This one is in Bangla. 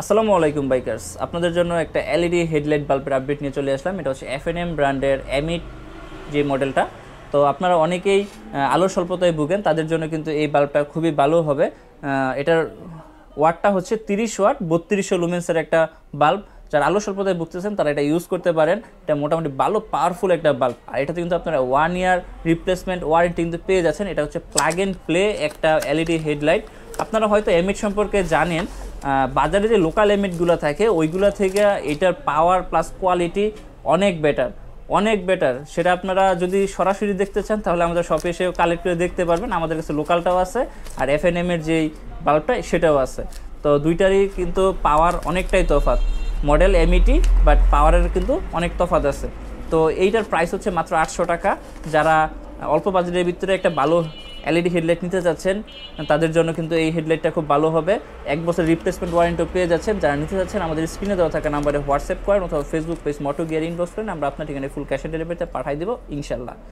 আসসালামু আলাইকুম বাইকার্স, আপনাদের জন্য একটা এলইডি হেডলাইট বাল্বের আপডেট নিয়ে চলে আসলাম। এটা হচ্ছে এফএনএম ব্র্যান্ডের এমিট যে মডেলটা। তো আপনারা অনেকেই আলোর স্বল্পতায় ভুগেন, তাদের জন্য কিন্তু এই বাল্বটা খুবই ভালো হবে। এটার ওয়াটটা হচ্ছে 30 ওয়াট 3200 লুমেন্সের একটা বাল্ব। যারা আলো স্বল্পতায় ভুগতেছেন তারা এটা ইউজ করতে পারেন। এটা মোটামুটি ভালো পাওয়ারফুল একটা বাল্ব, আর এটাতে কিন্তু আপনারা 1 ইয়ার রিপ্লেসমেন্ট ওয়ারেন্টি কিন্তু পেয়ে যাচ্ছেন। এটা হচ্ছে প্লাগ অ্যান্ড প্লে একটা এলইডি হেডলাইট। আপনারা হয়তো এমিট সম্পর্কে জানেন, বাজারে যে লোকাল এমিটগুলো থাকে ওইগুলো থেকে এটার পাওয়ার প্লাস কোয়ালিটি অনেক বেটার, অনেক বেটার। সেটা আপনারা যদি সরাসরি দেখতে চান তাহলে আমাদের শপে এসেও কালেক্ট করে দেখতে পারবেন। আমাদের কাছে লোকালটাও আছে আর এফএনএম এর যেই বাল্বটা সেটাও আছে। তো দুইটারই কিন্তু পাওয়ার অনেকটাই তফাৎ। মডেল এমইটি, বাট পাওয়ারের কিন্তু অনেক তফাৎ আছে। তো এইটার প্রাইস হচ্ছে মাত্র 800 টাকা। যারা অল্প বাজেটের ভিতরে একটা ভালো এলইডি হেডলাইট নিতে যাচ্ছেন তাদের জন্য কিন্তু এই হেডলাইটটা খুব ভালো হবে। 1 বছর রিপ্লেসমেন্ট ওয়ারেন্টিও পেয়ে যাচ্ছেন। যারা নিতে যাচ্ছেন আমাদের স্ক্রিনে দেওয়া থাকা নাম্বারে হোয়াটসঅ্যাপ করেন অথবা ফেসবুক পেজ মোটো গিয়ার ইনবক্স করেন, আমরা আপনার ঠিকানায় ফুল ক্যাশ অন ডেলিভারিতে পাঠিয়ে দেবো ইনশাল্লাহ।